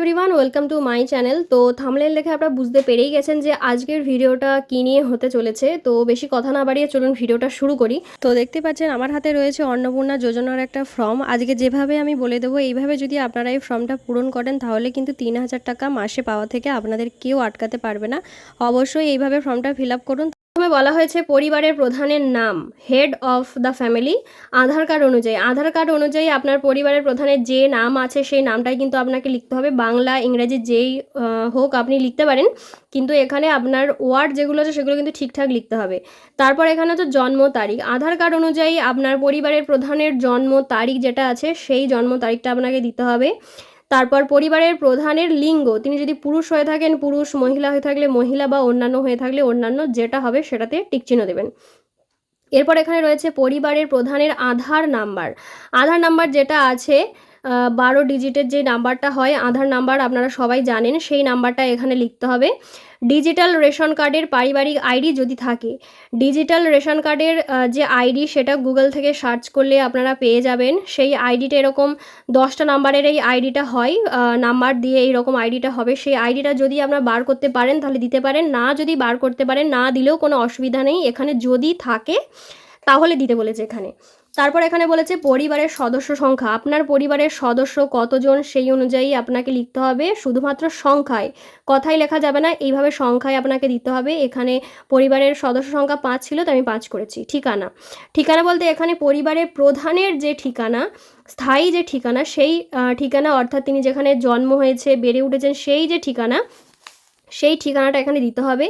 Everyone, welcome to my channel. তো thumbnail দেখে আপনারা বুঝতে পেরেই গেছেন যে আজকের ভিডিওটা কী নিয়ে হতে চলেছে। তো বেশি কথা না বাড়িয়ে চলুন ভিডিওটা শুরু করি। তো দেখতে পাচ্ছেন আমার হাতে রয়েছে অন্নপূর্ণা যোজনার একটা ফর্ম। আজকে যেভাবে আমি বলে দেবো এইভাবে যদি আপনারা এই ফর্মটা পূরণ করেন তাহলে কিন্তু ৩,০০০ টাকা মাসে পাওয়া থেকে আপনাদের কেউ আটকাতে পারবে না। অবশ্যই এইভাবে ফর্মটা ফিল আপ করুন। প্রথমে বলা হয়েছে পরিবারের প্রধানের নাম, head of the family. Aadhaar card অনুযায়ী আপনার পরিবারের প্রধানের যে নাম আছে সেই নামটাই কিন্তু আপনাকে লিখতে হবে। বাংলা ইংরেজি যেই হোক আপনি লিখতে পারেন, কিন্তু এখানে আপনার ওয়ার্ড যেগুলো আছে সেগুলো কিন্তু ঠিকঠাক লিখতে হবে। তারপর এখানে হচ্ছে জন্ম তারিখ। আধার কার্ড অনুযায়ী আপনার পরিবারের প্রধানের জন্ম তারিখ যেটা আছে সেই জন্ম তারিখটা আপনাকে দিতে হবে। তারপর পরিবারের প্রধানের লিঙ্গ, তিনি যদি পুরুষ হয়ে থাকেন পুরুষ, মহিলা হয়ে থাকলে মহিলা, বা অন্যান্য হয়ে থাকলে অন্যান্য, যেটা হবে সেটাতে টিকচিহ্ন দেবেন। এরপর এখানে রয়েছে পরিবারের প্রধানের আধার নাম্বার যেটা আছে 12 ডিজিটের যে নাম্বারটা হয় আধার নাম্বার, আপনারা সবাই জানেন, সেই নাম্বারটা এখানে লিখতে হবে। ডিজিটাল রেশন কার্ডের পারিবারিক আইডি যদি থাকে, ডিজিটাল রেশন কার্ডের যে আইডি সেটা গুগল থেকে সার্চ করলে আপনারা পেয়ে যাবেন। সেই আইডিটা এরকম 10টা নাম্বারের এই আইডিটা হয়, নাম্বার দিয়ে এইরকম আইডিটা হবে। সেই আইডিটা যদি আপনারা বার করতে পারেন তাহলে দিতে পারেন, না যদি বার করতে পারেন না দিলেও কোনো অসুবিধা নেই। এখানে যদি থাকে তাহলে দিতে বলেছে এখানে। তারপর এখানে বলেছে পরিবারের সদস্য সংখ্যা। আপনার পরিবারের সদস্য কতজন সেই অনুযায়ী আপনাকে লিখতে হবে, শুধুমাত্র সংখ্যায়, কথাই লেখা যাবে না, এইভাবে সংখ্যায় আপনাকে দিতে হবে। এখানে পরিবারের সদস্য সংখ্যা 5 ছিল তো আমি 5 করেছি। ঠিকানা বলতে এখানে পরিবারের প্রধানের যে ঠিকানা, স্থায়ী যে ঠিকানা, সেই ঠিকানা অর্থাৎ তিনি যেখানে জন্ম হয়েছে বেড়ে উঠেছেন সেই যে ঠিকানা, সেই ঠিকানাটা এখানে দিতে হবে।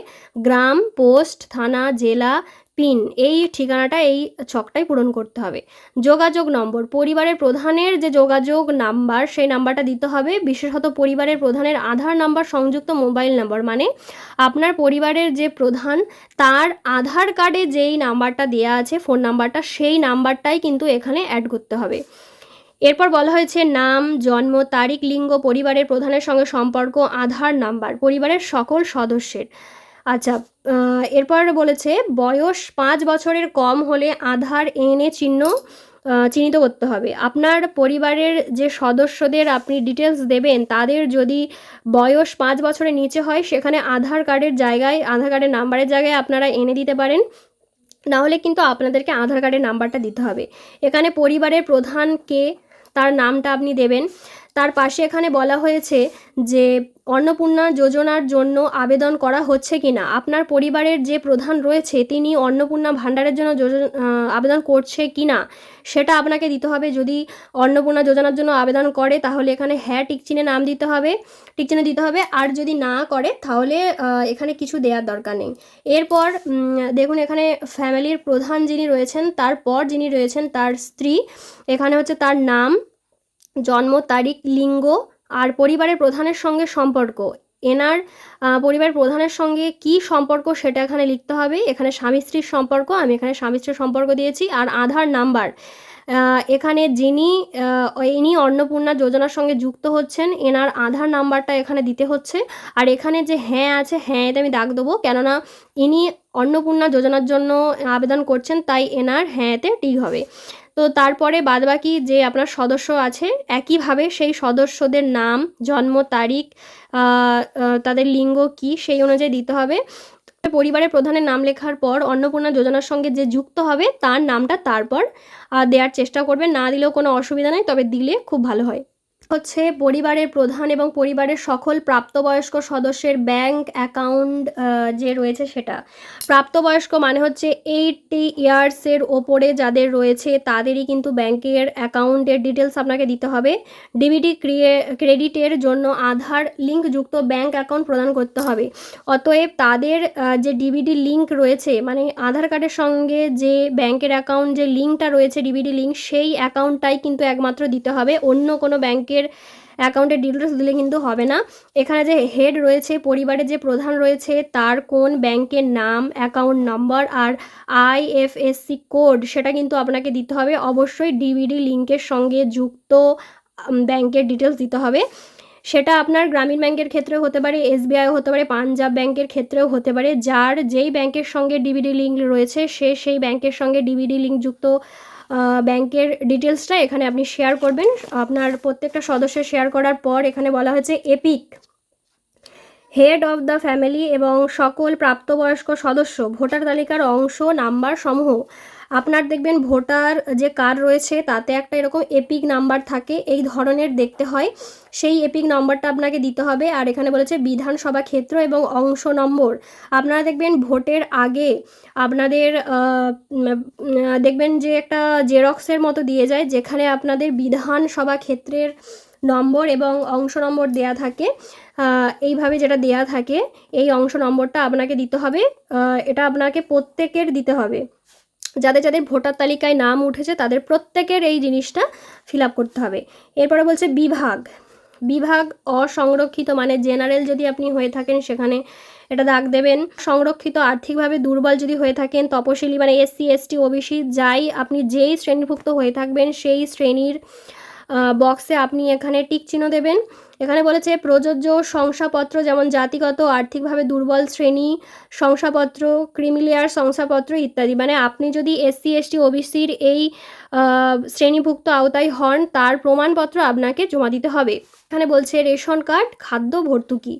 গ্রাম, পোস্ট, থানা, জেলা, পিন, এই ঠিকানাটা এই ছকটাই পূরণ করতে হবে। যোগাযোগ নম্বর, পরিবারের প্রধানের যে যোগাযোগ নাম্বার সেই নাম্বারটা দিতে হবে। বিশেষত পরিবারের প্রধানের আধার নাম্বার সংযুক্ত মোবাইল নাম্বার, মানে আপনার পরিবারের যে প্রধান তার আধার কার্ডে যেই নাম্বারটা দেওয়া আছে ফোন নাম্বারটা, সেই নাম্বারটাই কিন্তু এখানে অ্যাড করতে হবে। এরপর বলা হয়েছে নাম, জন্ম তারিখ, লিঙ্গ, পরিবারের প্রধানের সঙ্গে সম্পর্ক, আধার নাম্বার, পরিবারের সকল সদস্যের। আচ্ছা, এরপর বলেছে বয়স 5 বছরের কম হলে আধার এনে চিহ্নিত করতে হবে। আপনার পরিবারের যে সদস্যদের আপনি ডিটেলস দেবেন তাদের যদি বয়স 5 বছরের নিচে হয় সেখানে আধার কার্ডের নাম্বারের জায়গায় আপনারা এনে দিতে পারেন, নাহলে কিন্তু আপনাদেরকে আধার কার্ডের নাম্বারটা দিতে হবে। এখানে পরিবারের প্রধান কে তার নামটা আপনি দেবেন। তার পাশে এখানে বলা হয়েছে যে অন্নপূর্ণা যোজনার জন্য আবেদন করা হচ্ছে কি না। আপনার পরিবারের যে প্রধান রয়েছে তিনি অন্নপূর্ণা ভাণ্ডারের জন্য আবেদন করছে কি না সেটা আপনাকে দিতে হবে। যদি অন্নপূর্ণা যোজনার জন্য আবেদন করে তাহলে এখানে হ্যাঁ টিকচিহ্নে টিকচিহ্ন দিতে হবে, আর যদি না করে তাহলে এখানে কিছু দেওয়ার দরকার নেই। এরপর দেখুন এখানে ফ্যামিলির প্রধান যিনি রয়েছেন তারপর যিনি রয়েছেন তার স্ত্রী, এখানে হচ্ছে তার নাম, জন্ম তারিখ, লিঙ্গ, আর পরিবারের প্রধানের সঙ্গে সম্পর্ক। এনার পরিবারের প্রধানের সঙ্গে কি সম্পর্ক সেটা এখানে লিখতে হবে। এখানে স্বামী স্ত্রীর সম্পর্ক, আমি এখানে স্বামী স্ত্রীর সম্পর্ক দিয়েছি। আর আধার নাম্বার, এখানে ইনি অন্নপূর্ণা যোজনার সঙ্গে যুক্ত হচ্ছেন এনার আধার নাম্বারটা এখানে দিতে হচ্ছে। আর এখানে যে হ্যাঁ আছে, হ্যাঁ এতে আমি দাগ দেবো, কেননা ইনি অন্নপূর্ণা যোজনার জন্য আবেদন করছেন তাই এনার হ্যাঁতে টিক হবে। তো তারপরে বাদবাকি যে আপনার সদস্য আছে একইভাবে সেই সদস্যদের নাম, জন্ম তারিখ, তাদের লিঙ্গ কি সেই অনুযায়ী দিতে হবে। পরিবারের প্রধানের নাম লেখার পর অন্নপূর্ণা যোজনার সঙ্গে যে যুক্ত হবে তার নামটা তারপর দেওয়ার চেষ্টা করবেন, না দিলেও কোনো অসুবিধা নেই, তবে দিলে খুব ভালো হয়। হচ্ছে পরিবারের প্রধান এবং পরিবারের সকল প্রাপ্তবয়স্ক সদস্যের ব্যাংক অ্যাকাউন্ট যে রয়েছে সেটা। প্রাপ্তবয়স্ক মানে হচ্ছে 80 ইয়ার্সের ওপরে যাদের রয়েছে তাদেরই কিন্তু ব্যাংকের অ্যাকাউন্টের ডিটেলস আপনাকে দিতে হবে। ডিবিটি ক্রেডিটের জন্য আধার লিঙ্কযুক্ত ব্যাংক অ্যাকাউন্ট প্রদান করতে হবে। অতএব তাদের যে ডিবিটি লিঙ্ক রয়েছে, মানে আধার কার্ডের সঙ্গে যে ব্যাংকের অ্যাকাউন্ট যে লিঙ্কটা রয়েছে ডিবিটি লিঙ্ক, সেই অ্যাকাউন্টটাই কিন্তু একমাত্র দিতে হবে, অন্য কোনো ব্যাংকের অ্যাকাউন্টের ডিটেলস দিলে কিন্তু হবে না। এখানে যে হেড রয়েছে, পরিবারের যে প্রধান রয়েছে তার কোন ব্যাংকের নাম, অ্যাকাউন্ট নাম্বার আর আইএফএসসি কোড সেটা কিন্তু আপনাকে দিতে হবে। অবশ্যই ডিবিটি লিঙ্কের সঙ্গে যুক্ত ব্যাংকের ডিটেলস দিতে হবে। সেটা আপনার গ্রামীণ ব্যাংকের ক্ষেত্রেও হতে পারে, এসবিআই হতে পারে, পাঞ্জাব ব্যাংকের ক্ষেত্রেও হতে পারে। যার যেই ব্যাংকের সঙ্গে ডিবিটি লিঙ্ক রয়েছে সেই ব্যাংকের সঙ্গে ডিবিটি লিঙ্ক যুক্ত ব্যাংকের ডিটেলসটা এখানে আপনি শেয়ার করবেন। আপনার প্রত্যেকটা সদস্যের শেয়ার করার পর এখানে বলা হয়েছে epic head of the family এবং সকল প্রাপ্তবয়স্ক সদস্য ভোটার তালিকার অংশ নাম্বার সমূহ। আপনার দেখবেন ভোটার যে কার্ড রয়েছে তাতে একটা এরকম এপিক নাম্বার থাকে, এই ধরনের দেখতে হয়, সেই এপিক নাম্বারটা আপনাকে দিতে হবে। আর এখানে বলেছে বিধানসভা ক্ষেত্র এবং অংশ নম্বর। আপনারা দেখবেন ভোটের আগে আপনাদের দেখবেন যে একটা জেরক্সের মতো দিয়ে যায়, যেখানে আপনাদের বিধানসভা ক্ষেত্রের নম্বর এবং অংশ নম্বর দেয়া থাকে। এইভাবে যেটা দেয়া থাকে এই অংশ নম্বরটা আপনাকে দিতে হবে। এটা আপনাকে প্রত্যেকের দিতে হবে, যাদের যাদের ভোটার তালিকায় নাম উঠেছে তাদের প্রত্যেকের এই জিনিসটা ফিল আপ করতে হবে। এরপরে বলছে বিভাগ অসংরক্ষিত মানে জেনারেল যদি আপনি হয়ে থাকেন সেখানে এটা দাগ দেবেন। সংরক্ষিত আর্থিকভাবে দুর্বল যদি হয়ে থাকেন, তপশিলি মানে এসসি এসটি ওবিসি যাই আপনি যেই শ্রেণীভুক্ত হয়ে থাকবেন সেই শ্রেণীর বক্সে আপনি এখানে টিক চিহ্ন দেবেন। এখানে বলেছে প্রযোজ্য শংসাপত্র যেমন জাতিগত আর্থিকভাবে দুর্বল শ্রেণী শংসাপত্র, ক্রিমিলিয়ার শংসাপত্র ইত্যাদি, মানে আপনি যদি এসসি এসটি ওবিসির এই শ্রেণীভুক্ত আওতায় হন তার প্রমাণপত্র আপনাকে জমা দিতে হবে। এখানে বলছে রেশন কার্ড, খাদ্য ভর্তুকি।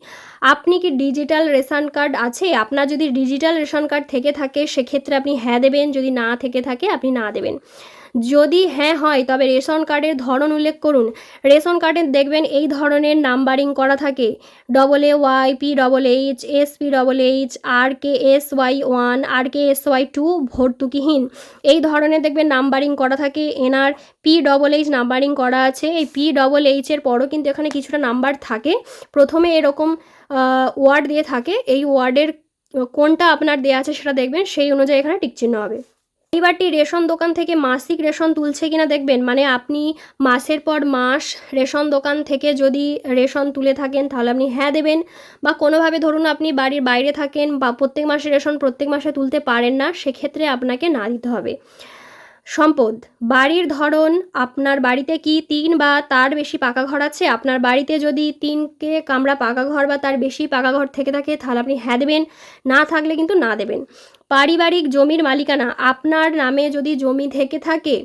আপনি কি ডিজিটাল রেশন কার্ড আছে? আপনার যদি ডিজিটাল রেশন কার্ড থেকে থাকে সেক্ষেত্রে আপনি হ্যাঁ দেবেন, যদি না থেকে থাকে আপনি না দেবেন। যদি হ্যাঁ হয় তবে রেশন কার্ডের ধরন উল্লেখ করুন। রেশন কার্ডে দেখবেন এই ধরনের নাম্বারিং করা থাকে, AA PHH SPHH RKSY1 RKSY2 ভর্তুকিহীন, এই ধরনের দেখবেন নাম্বারিং করা থাকে। এনার PHH নাম্বারিং করা আছে, এই PHH এর পরও কিন্তু এখানে কিছুটা নাম্বার থাকে। প্রথমে এরকম ওয়ার্ড দিয়ে থাকে, এই ওয়ার্ডের কোনটা আপনার দেওয়া আছে সেটা দেখবেন, সেই অনুযায়ী এখানে টিকচিহ্ন হবে। পরিবারটি রেশন দোকান থেকে মাসিক রেশন তুলছে কিনা দেখবেন, মানে আপনি মাসের পর মাস রেশন দোকান থেকে যদি রেশন তুলে থাকেন তাহলে আপনি হ্যাঁ দেবেন, বা কোনোভাবে ধরুন আপনি বাড়ির বাইরে থাকেন বা প্রত্যেক মাসে রেশন প্রত্যেক মাসে তুলতে পারেন না, সেক্ষেত্রে আপনাকে না দিতে হবে। সম্পদ, বাড়ির ধরন, আপনার বাড়িতে কি 3 বা তার বেশি পাকা ঘর আছে? আপনার বাড়িতে যদি 3 কামরা পাকা ঘর বা তার বেশি পাকা ঘর থেকে থাকে তাহলে আপনি হ্যাঁ দেবেন, না থাকলে কিন্তু না দেবেন। পারিবারিক জমির মালিকানা, আপনার নামে যদি জমি থেকে থাকে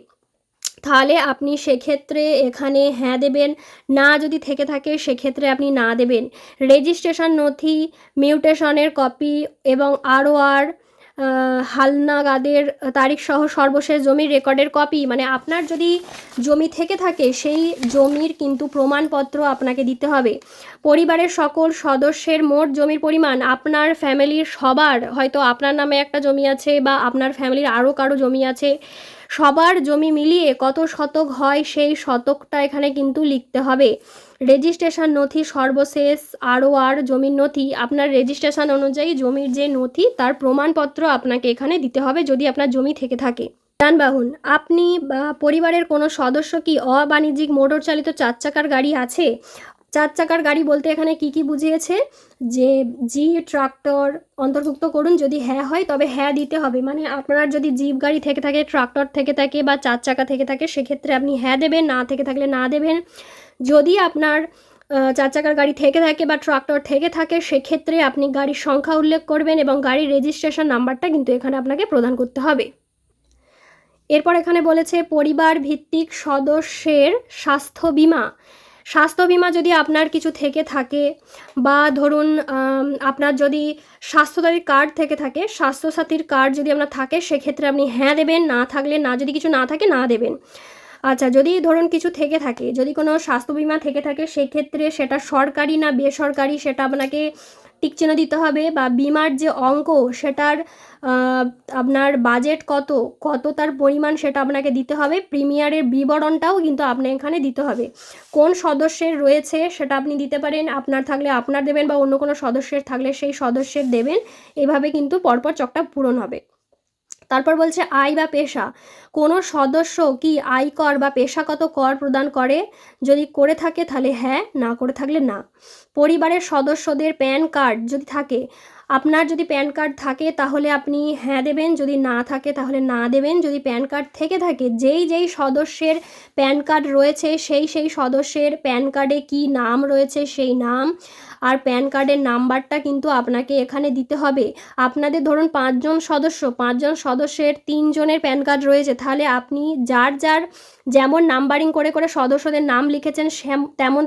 তাহলে আপনি সেক্ষেত্রে এখানে হ্যাঁ দেবেন, না যদি থেকে থাকে সেক্ষেত্রে আপনি না দেবেন। রেজিস্ট্রেশন নথি, মিউটেশনের কপি এবং ROR হালনাগাদের তারিখ সহ সর্বশেষ জমির রেকর্ডের কপি, মানে আপনার যদি জমি থেকে থাকে সেই জমির কিন্তু প্রমাণপত্র আপনাকে দিতে হবে। পরিবারের সকল সদস্যের মোট জমির পরিমাণ, আপনার ফ্যামিলির সবার, হয়তো আপনার নামে একটা জমি আছে বা আপনার ফ্যামিলির আরও কারো জমি আছে, সবার জমি মিলিয়ে কত শতক হয় সেই শতকটা এখানে কিন্তু লিখতে হবে। রেজিস্ট্রেশন নথি সর্বশেষ ROR জমির নথি, আপনার রেজিস্ট্রেশন অনুযায়ী জমির যে নথি তার প্রমাণপত্র আপনাকে এখানে দিতে হবে যদি আপনার জমি থেকে থাকে। যানবাহন, আপনি বা পরিবারের কোনো সদস্য কি অবাণিজ্যিক মোটর চালিত 4 চাকার গাড়ি আছে? 4 চাকার গাড়ি বলতে এখানে কি বুঝিয়েছে, যে জিপ ট্রাক্টর অন্তর্ভুক্ত করুন। যদি হ্যাঁ হয় তবে হ্যাঁ দিতে হবে, মানে আপনার যদি জিপ গাড়ি থেকে থাকে, ট্রাক্টর থেকে থাকে বা 4 চাকা থেকে থাকে সেক্ষেত্রে আপনি হ্যাঁ দেবেন, না থেকে থাকলে না দেবেন। যদি আপনার 4 চাকার গাড়ি থেকে থাকে বা ট্রাক্টর থেকে থাকে সেক্ষেত্রে আপনি গাড়ির সংখ্যা উল্লেখ করবেন এবং গাড়ির রেজিস্ট্রেশন নাম্বারটা কিন্তু এখানে আপনাকে প্রদান করতে হবে। এরপর এখানে বলেছে পরিবার ভিত্তিক সদস্যের স্বাস্থ্য বিমা। স্বাস্থ্য বিমা যদি আপনার কিছু থেকে থাকে বা ধরুন আপনার যদি স্বাস্থ্যসাথীর কার্ড থেকে থাকে, স্বাস্থ্যসাথীর কার্ড যদি আপনার থাকে সেক্ষেত্রে আপনি হ্যাঁ দেবেন, না থাকলে না, যদি কিছু না থাকে না দেবেন। আচ্ছা, যদি ধরুন কিছু থেকে থাকে, যদি কোনো স্বাস্থ্য বিমা থেকে থাকে সেক্ষেত্রে সেটা সরকারি না বেসরকারি সেটা আপনাকে টিকচিহ্ন দিতে হবে, বা বিমার যে অঙ্ক সেটার আপনার বাজেট কত তার পরিমাণ সেটা আপনাকে দিতে হবে। প্রিমিয়ারের বিবরণটাও কিন্তু আপনার এখানে দিতে হবে। কোন সদস্যের রয়েছে সেটা আপনি দিতে পারেন, আপনার থাকলে আপনার দেবেন বা অন্য কোনো সদস্যের থাকলে সেই সদস্যের দেবেন। এভাবে কিন্তু পরপর চকটা পূরণ হবে। তারপর বলছে আয় বা পেশা, কোনো সদস্য কি আয়কর বা পেশাগত কর প্রদান করে? যদি করে থাকে তাহলে হ্যাঁ, না করে থাকলে না। পরিবারের সদস্যদের প্যান কার্ড যদি থাকে, আপনার যদি প্যান কার্ড থাকে তাহলে আপনি হ্যাঁ দেবেন, যদি না থাকে তাহলে না দেবেন। যদি প্যান কার্ড থেকে থাকে, যেই সদস্যের প্যান কার্ড রয়েছে সেই সদস্যের প্যান কার্ডে কী নাম রয়েছে সেই নাম আর প্যান কার্ডের নাম্বারটা কিন্তু আপনাকে এখানে দিতে হবে। আপনাদের ধরুন 5 জন সদস্য, 5 জন সদস্যের 3 জনের প্যান কার্ড রয়েছে, তাহলে আপনি যার যেমন নাম্বারিং করে সদস্যদের নাম লিখেছেন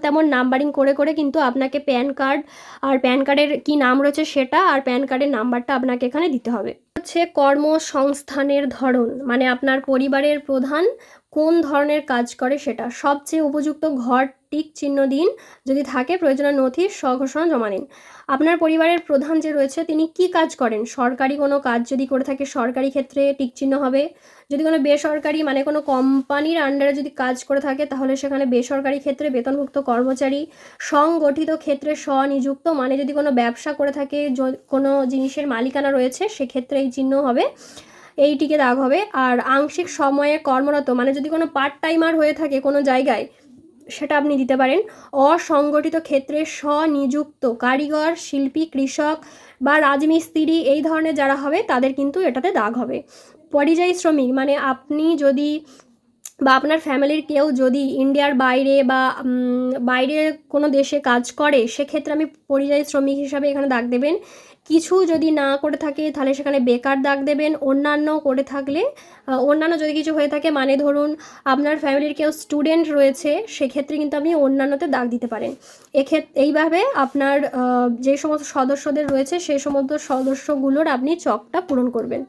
তেমন নাম্বারিং করে কিন্তু আপনাকে প্যান কার্ড আর প্যান কার্ডের কী নাম রয়েছে সেটা আর প্যান কার্ডের নাম্বারটা আপনাকে এখানে দিতে হবে। হচ্ছে কর্মসংস্থানের ধরন, মানে আপনার পরিবারের প্রধান কোন ধরনের কাজ করে সেটা। সবচেয়ে উপযুক্ত ঘর টিক চিহ্ন দিন, যদি থাকে প্রয়োজনীয় নথি স্বঘোষণা জমা দিন। আপনার পরিবারের প্রধান যে রয়েছে তিনি কি কাজ করেন? সরকারি কোনো কাজ যদি করে থাকে সরকারি ক্ষেত্রে টিক চিহ্ন হবে। যদি কোনো বেসরকারি মানে কোনো কোম্পানির আন্ডারে যদি কাজ করে থাকে তাহলে সেখানে বেসরকারি ক্ষেত্রে বেতনভুক্ত কর্মচারী। সংগঠিত ক্ষেত্রে স্বনিযুক্ত, মানে যদি কোনো ব্যবসা করে থাকে, কোনো জিনিসের মালিকানা রয়েছে সেক্ষেত্রে এই চিহ্ন হবে, এইটিকে দাগ হবে। আর আংশিক সময়ে কর্মরত, মানে যদি কোনো পার্ট টাইমার হয়ে থাকে কোনো জায়গায় সেটা আপনি দিতে পারেন। অসংগঠিত ক্ষেত্রে স্বনিযুক্ত কারিগর, শিল্পী, কৃষক বা রাজমিস্ত্রি এই ধরনের যারা হবে তাদের কিন্তু এটাতে দাগ হবে। পরিযায়ী শ্রমিক, মানে আপনি যদি বা আপনার ফ্যামিলির কেউ যদি ইন্ডিয়ার বাইরে বা বাইরে কোনো দেশে কাজ করে সেক্ষেত্রে আমি পরিযায়ী শ্রমিক হিসাবে এখানে দাগ দেবেন। কিছু যদি না করে থাকে তাহলে সেখানে বেকার দাগ দেবেন। অন্যান্য করে থাকলে অন্যান্য যদি কিছু হয়ে থাকে, মানে ধরুন আপনার ফ্যামিলির কেউ স্টুডেন্ট রয়েছে সেক্ষেত্রে কিন্তু আপনি অন্যান্যতে দাগ দিতে পারেন। এইভাবে আপনার যে সমস্ত সদস্যদের রয়েছে সেই সমস্ত সদস্যগুলোর আপনি চকটা পূরণ করবেন।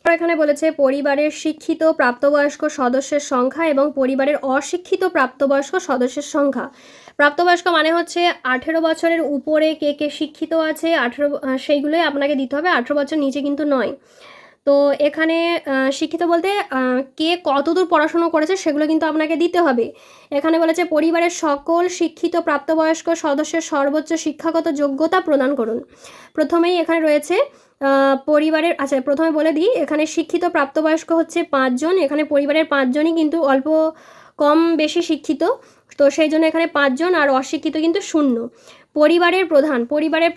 এখানে বলেছে পরিবারের শিক্ষিত প্রাপ্তবয়স্ক সদস্যের সংখ্যা এবং পরিবারের অশিক্ষিত প্রাপ্তবয়স্ক সদস্যের সংখ্যা। প্রাপ্তবয়স্ক মানে হচ্ছে 18 বছরের উপরে কে শিক্ষিত আছে, সেইগুলোই আপনাকে দিতে হবে, 18 বছর নিচে কিন্তু নয়। তো এখানে শিক্ষিত বলতে কে কতদূর পড়াশুনো করেছে সেগুলো কিন্তু আপনাকে দিতে হবে। এখানে বলেছে পরিবারের সকল শিক্ষিত প্রাপ্তবয়স্ক সদস্যের সর্বোচ্চ শিক্ষাগত যোগ্যতা প্রদান করুন। প্রথমেই এখানে রয়েছে পরিবারের, আচ্ছা প্রথমে বলে দিই, এখানে শিক্ষিত প্রাপ্তবয়স্ক হচ্ছে 5 জন। এখানে পরিবারের 5 জনই কিন্তু অল্প কম বেশি শিক্ষিত, তো সেই জন্য এখানে 5 জন, আর অশিক্ষিত কিন্তু 0। পরিবারের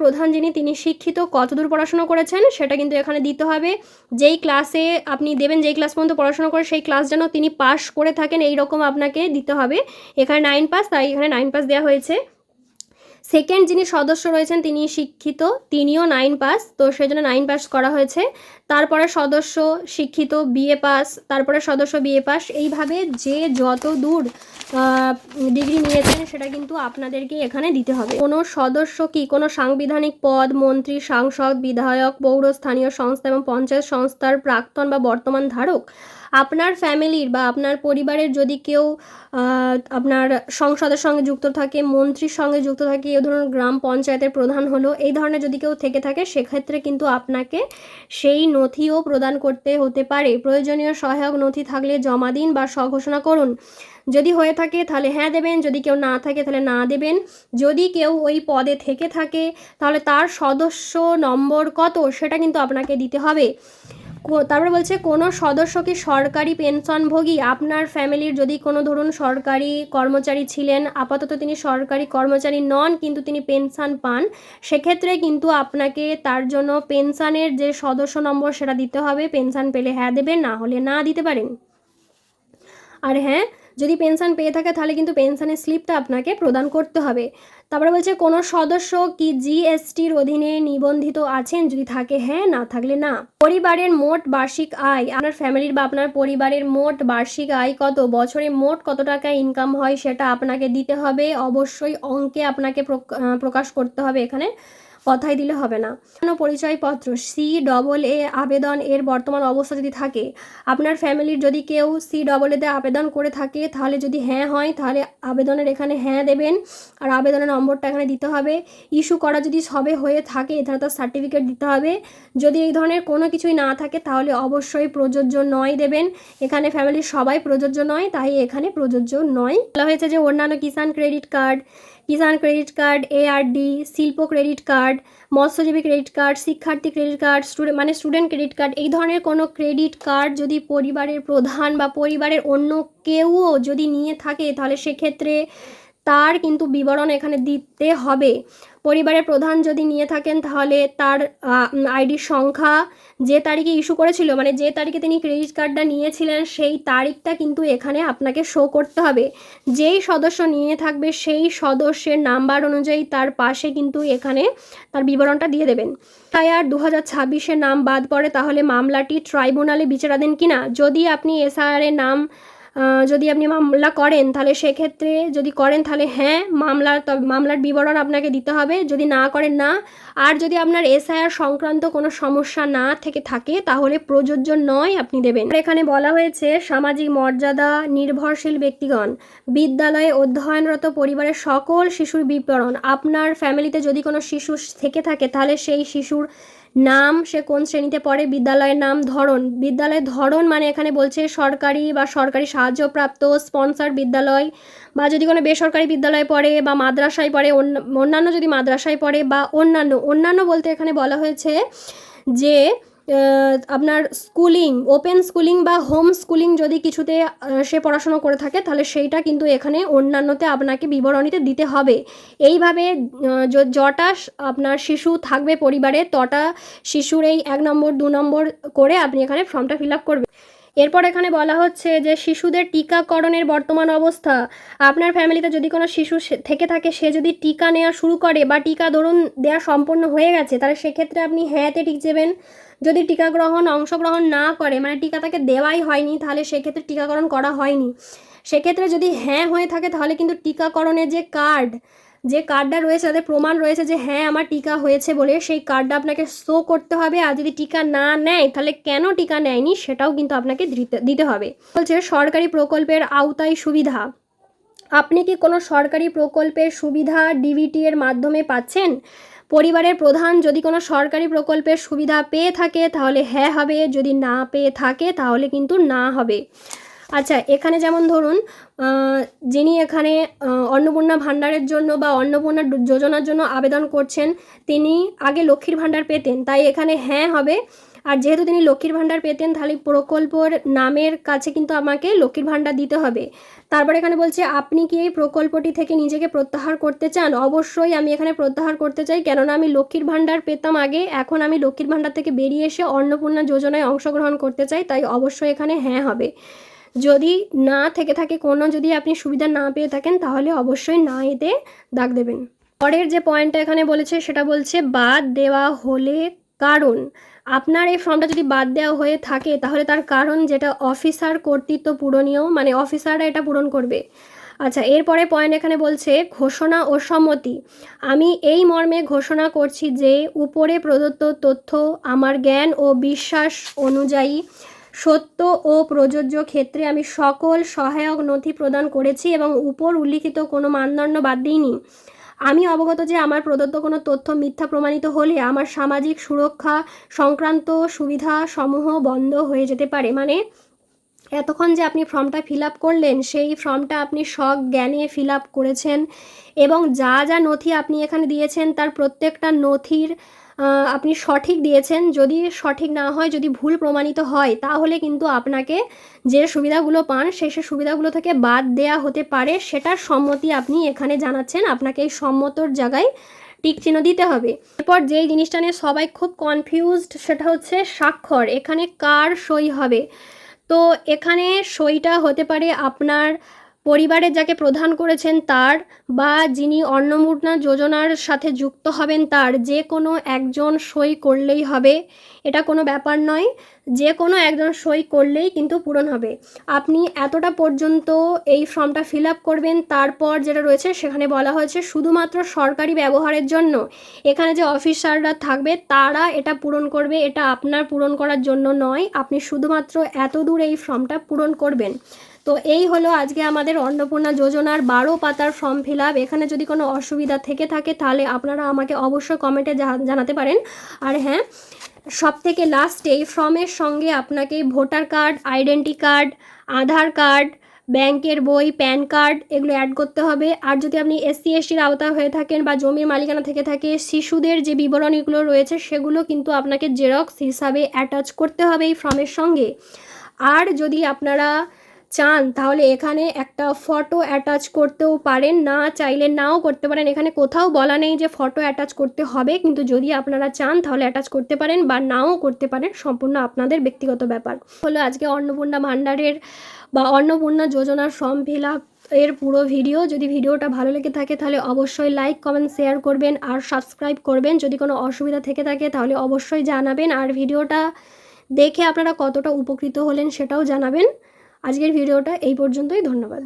প্রধান যিনি তিনি শিক্ষিত, কতদূর পড়াশোনা করেছেন সেটা কিন্তু এখানে দিতে হবে। যেই ক্লাসে আপনি দেবেন, যেই ক্লাস পর্যন্ত পড়াশোনা করে সেই ক্লাস যেন তিনি পাস করে থাকেন এইরকম আপনাকে দিতে হবে। এখানে 9 পাস, তাই এখানে 9 পাস দেওয়া হয়েছে। সেকেন্ড যিনি সদস্য রয়েছেন তিনি শিক্ষিত, তিনিও 9 পাস, তো সেই জন্য 9 পাস করা হয়েছে। তারপরে সদস্য শিক্ষিত, বিএ পাস, তারপরে সদস্য বিএ পাস, এইভাবে যে যত দূর ডিগ্রি নিয়েছেন সেটা কিন্তু আপনাদেরকে এখানে দিতে হবে। কোনো সদস্য কি কোনো সাংবিধানিক পদ, মন্ত্রী, সাংসদ, বিধায়ক, পৌর স্থানীয় সংস্থা এবং পঞ্চায়েত সংস্থার প্রাক্তন বা বর্তমান ধারক। আপনার ফ্যামিলির বা আপনার পরিবারের যদি কেউ আপনার সংসদের সঙ্গে যুক্ত থাকে, মন্ত্রীর সঙ্গে যুক্ত থাকে, ধরুন গ্রাম পঞ্চায়েতের প্রধান হলো, এই ধরনের যদি কেউ থেকে থাকে সেক্ষেত্রে কিন্তু আপনাকে সেই নথিও প্রদান করতে হতে পারে। প্রয়োজনীয় সহায়ক নথি থাকলে জমা দিন বা স্বঘোষণা করুন। যদি হয়ে থাকে তাহলে হ্যাঁ দেবেন, যদি কেউ না থাকে তাহলে না দেবেন। যদি কেউ ওই পদে থেকে থাকে তাহলে তার সদস্য নম্বর কত সেটা কিন্তু আপনাকে দিতে হবে। তারপরে বলছে কোনো সদস্য কি সরকারি পেনশনভোগী। আপনার ফ্যামিলির যদি কোনো ধরুন সরকারি কর্মচারী ছিলেন, আপাতত তিনি সরকারি কর্মচারী নন কিন্তু তিনি পেনশন পান, সেক্ষেত্রে কিন্তু আপনাকে তার জন্য পেনশনের যে সদস্য নম্বর সেটা দিতে হবে। পেনশন পেলে হ্যাঁ দেবেন, না হলে না দিতে পারেন। আর হ্যাঁ, যদি পেনশন পেয়ে থাকে তাহলে কিন্তু পেনশনের স্লিপটা আপনাকে প্রদান করতে হবে। তারপরে বলছে কোনো সদস্য কি জিএসটির অধীনে নিবন্ধিত আছেন, যদি থাকে হ্যাঁ, না থাকলে না। পরিবারের মোট বার্ষিক আয়, আপনার ফ্যামিলির বা আপনার পরিবারের মোট বার্ষিক আয় কত, বছরে মোট কত টাকা ইনকাম হয় সেটা আপনাকে দিতে হবে। অবশ্যই অঙ্কে আপনাকে প্রকাশ করতে হবে, এখানে কথাই দিলে হবে না। পরিচয়পত্র CAA আবেদন এর বর্তমান অবস্থা যদি থাকে, আপনার ফ্যামিলির যদি কেউ CAA আবেদন করে থাকে তাহলে যদি হ্যাঁ হয় তাহলে আবেদনের এখানে হ্যাঁ দেবেন আর আবেদনের নম্বরটা এখানে দিতে হবে। ইস্যু করা যদি সবে হয়ে থাকে তাহলে তার সার্টিফিকেট দিতে হবে। যদি এই ধরনের কোনো কিছুই না থাকে তাহলে অবশ্যই প্রযোজ্য নয় দেবেন। এখানে ফ্যামিলির সবাই প্রযোজ্য নয়, তাই এখানে প্রযোজ্য নয়। বলা হয়েছে যে অন্যান্য কিষাণ ক্রেডিট কার্ড, ARD, শিল্প ক্রেডিট কার্ড, মৎস্যজীবী ক্রেডিট কার্ড, শিক্ষার্থী credit card, student credit card, এই ধরনের কোনো ক্রেডিট কার্ড যদি পরিবারের প্রধান বা পরিবারের অন্য কেউও যদি নিয়ে থাকে তাহলে সেক্ষেত্রে তার কিন্তু বিবরণ এখানে দিতে হবে। পরিবারের প্রধান যদি নিয়ে থাকেন তাহলে তার আইডির সংখ্যা, যে তারিখে ইস্যু করেছিল মানে যে তারিখে তিনি ক্রেডিট কার্ডটা নিয়েছিলেন সেই তারিখটা কিন্তু এখানে আপনাকে শো করতে হবে। যেই সদস্য নিয়ে থাকবে সেই সদস্যের নাম্বার অনুযায়ী তার পাশে কিন্তু এখানে তার বিবরণটা দিয়ে দেবেন। এসআইআর 2026-এর নাম বাদ পড়ে তাহলে মামলাটি ট্রাইব্যুনালে বিচারাধীন কিনা। যদি আপনি এসআইআরের নাম যদি আপনি মামলা করেন তাহলে সেক্ষেত্রে যদি করেন তাহলে হ্যাঁ মামলার বিবরণ আপনাকে দিতে হবে, যদি না করেন না। আর যদি আপনার এসআইআর সংক্রান্ত কোনো সমস্যা না থাকে তাহলে প্রযোজ্য নয়, আপনি দেবেন। এখানে বলা হয়েছে সামাজিক মর্যাদা নির্ভরশীল ব্যক্তিগণ বিদ্যালয়ে অধ্যয়নরত পরিবারের সকল শিশুর বিবরণ। আপনার ফ্যামিলিতে যদি কোনো শিশু থেকে থাকে তাহলে সেই শিশুর নাম, সে কোন শ্রেণীতে পড়ে, বিদ্যালয়ের নাম, ধরন, বিদ্যালয়ের ধরন মানে এখানে বলছে সরকারি বা সরকারি সাহায্যপ্রাপ্ত স্পন্সর বিদ্যালয়, বা যদি কোনো বেসরকারি বিদ্যালয়ে পড়ে বা মাদ্রাসায় পড়ে, অন্যান্য যদি মাদ্রাসায় পড়ে বা অন্যান্য বলতে এখানে বলা হয়েছে যে আপনার স্কুলিং, ওপেন স্কুলিং বা হোম স্কুলিং যদি কিছুতে সে পড়াশোনা করে থাকে তাহলে সেইটা কিন্তু এখানে অন্যান্যতে আপনাকে বিবরণীতে দিতে হবে। এইভাবে যটা আপনার শিশু থাকবে পরিবারে তটা শিশুর এই 1 নম্বর 2 নম্বর করে আপনি এখানে ফর্মটা ফিল আপ করবেন। এরপর এখানে বলা হচ্ছে যে শিশুদের টিকাকরণের বর্তমান অবস্থা। আপনার ফ্যামিলিতে যদি কোনো শিশু থেকে থাকে সে যদি টিকা নেওয়া শুরু করে বা টিকা ধরুন দেওয়া সম্পন্ন হয়ে গেছে তাহলে সেক্ষেত্রে আপনি হ্যাঁতে টিক দেবেন। যদি অংশগ্রহণ না করে মানে টিকা তাকে দেওয়াই হয়নি তাহলে সেক্ষেত্রে টিকাকরণ করা হয়নি। সেক্ষেত্রে যদি হ্যাঁ হয়ে থাকে তাহলে কিন্তু টিকাকরণের যে কার্ডটা রয়েছে তাদের প্রমাণ রয়েছে যে হ্যাঁ আমার টিকা হয়েছে বলে সেই কার্ডটা আপনাকে শো করতে হবে। আর যদি টিকা না নেয় তাহলে কেন টিকা নেয়নি সেটাও কিন্তু আপনাকে দিতে হবে। বলছে সরকারি প্রকল্পের আওতায় সুবিধা। আপনি কি কোনো সরকারি প্রকল্পের সুবিধা ডিবিটি এর মাধ্যমে পাচ্ছেন? পরিবারের প্রধান যদি কোনো সরকারি প্রকল্পের সুবিধা পেয়ে থাকে তাহলে হ্যাঁ হবে, যদি না পেয়ে থাকে তাহলে কিন্তু না হবে। আচ্ছা, এখানে যেমন ধরুন যিনি এখানে অন্নপূর্ণা ভাণ্ডারের জন্য বা অন্নপূর্ণা যোজনার জন্য আবেদন করছেন তিনি আগে লক্ষ্মীর ভাণ্ডার পেতেন, তাই এখানে হ্যাঁ হবে। আর যেহেতু তিনি লক্ষ্মীর ভাণ্ডার পেতেন তাহলে প্রকল্পর নামের কাছে কিন্তু আমাকে লক্ষ্মীর ভাণ্ডার দিতে হবে। তারপর এখানে বলছে আপনি কি এই প্রকল্পটি থেকে নিজেকে প্রত্যাহার করতে চান? অবশ্যই আমি এখানে প্রত্যাহার করতে চাই, কেননা আমি লক্ষ্মীর ভাণ্ডার পেতাম আগে, এখন আমি লক্ষ্মীর ভাণ্ডার থেকে বেরিয়ে এসে অন্নপূর্ণা যোজনায় অংশগ্রহণ করতে চাই, তাই অবশ্যই এখানে হ্যাঁ হবে। যদি না থেকে থাকে কোনো, যদি আপনি সুবিধা না পেয়ে থাকেন তাহলে অবশ্যই না এতে দাগ দেবেন। পরের যে পয়েন্টটা এখানে বলেছে সেটা বলছে বাদ দেওয়া হলে কারণ। আপনার এই ফর্মটা যদি বাদ দেওয়া হয়ে থাকে তাহলে তার কারণ, যেটা অফিসার কর্তৃত্ব পূরণীয় মানে অফিসাররা এটা পূরণ করবে। আচ্ছা, এরপরে পয়েন্ট এখানে বলছে ঘোষণা ও সম্মতি। আমি এই মর্মে ঘোষণা করছি যে উপরে প্রদত্ত তথ্য আমার জ্ঞান ও বিশ্বাস অনুযায়ী সত্য ও প্রযোজ্য ক্ষেত্রে আমি সকল সহায়ক নথি প্রদান করেছি এবং উপর উল্লিখিত কোনো মানদণ্ড বাদ দিইনি। আমি অবগত যে আমার প্রদত্ত কোনো তথ্য মিথ্যা প্রমাণিত হলে আমার সামাজিক সুরক্ষা সংক্রান্ত সুবিধা সমূহ বন্ধ হয়ে যেতে পারে। মানে এতক্ষণ যে আপনি ফর্মটা ফিল আপ করলেন সেই ফর্মটা আপনি সজ্ঞানে ফিল আপ করেছেন এবং যা যা নথি আপনি এখানে দিয়েছেন তার প্রত্যেকটা নথির আপনি সঠিক দিয়েছেন। যদি সঠিক না হয়, যদি ভুল প্রমাণিত হয় তাহলে কিন্তু আপনাকে যে সুবিধাগুলো পান সেই সুবিধাগুলো থেকে বাদ দেয়া হতে পারে, সেটার সম্মতি আপনি এখানে জানাচ্ছেন। আপনাকে এই সম্মতর জায়গায় টিক চিহ্ন দিতে হবে। এরপর যেই জিনিসটা নিয়ে সবাই খুব কনফিউজড সেটা হচ্ছে স্বাক্ষর। এখানে কার সই হবে? তো এখানে সইটা হতে পারে আপনার পরিবারের যাকে প্রধান করেছেন তার, বা যিনি অন্নপূর্ণা যোজনার সাথে যুক্ত হবেন তার, যে কোনো একজন সই করলেই হবে। এটা কোনো ব্যাপার নয়, যে কোনো একজন সই করলেই কিন্তু পূরণ হবে। আপনি এতটা পর্যন্ত এই ফর্মটা ফিল আপ করবেন। তারপর যেটা রয়েছে সেখানে বলা হয়েছে শুধুমাত্র সরকারি ব্যবহারের জন্য এখানে যে অফিসাররা থাকবে তারা এটা পূরণ করবে, এটা আপনার পূরণ করার জন্য নয়। আপনি শুধুমাত্র এত দূর এই ফর্মটা পূরণ করবেন। তো এই হলো আজকে আমাদের অন্নপূর্ণা যোজনার 12 পাতার ফর্ম ফিল আপ। এখানে যদি কোনো অসুবিধা থেকে থাকে তাহলে আপনারা আমাকে অবশ্যই কমেন্টে জানাতে পারেন। আর হ্যাঁ, সব থেকে লাস্টে এই ফর্মের সঙ্গে আপনাকে ভোটার কার্ড, আইডেন্টি কার্ড, আধার কার্ড, ব্যাংকের বই, প্যান কার্ড এগুলো অ্যাড করতে হবে। আর যদি আপনি SC STর আওতায় হয়ে থাকেন বা জমির মালিকানা থেকে থাকে, শিশুদের যে বিবরণীগুলো রয়েছে সেগুলো কিন্তু আপনাকে জেরক্স হিসাবে অ্যাটাচ করতে হবে এই ফর্মের সঙ্গে। আর যদি আপনারা চান তাহলে এখানে একটা ফটো অ্যাটাচ করতেও পারেন, না চাইলে নাও করতে পারেন। এখানে কোথাও বলা নেই যে ফটো অ্যাটাচ করতে হবে, কিন্তু যদি আপনারা চান তাহলে অ্যাটাচ করতে পারেন বা নাও করতে পারেন, সম্পূর্ণ আপনাদের ব্যক্তিগত ব্যাপার। হলো আজকে অন্নপূর্ণা ভাণ্ডারের বা অন্নপূর্ণা যোজনার ফর্ম ফিল আপ এর পুরো ভিডিও। যদি ভিডিওটা ভালো লেগে থাকে তাহলে অবশ্যই লাইক কমেন্ট শেয়ার করবেন আর সাবস্ক্রাইব করবেন। যদি কোনো অসুবিধা থেকে থাকে তাহলে অবশ্যই জানাবেন, আর ভিডিওটা দেখে আপনারা কতটা উপকৃত হলেন সেটাও জানাবেন। আজকের ভিডিওটা এই পর্যন্তই, ধন্যবাদ।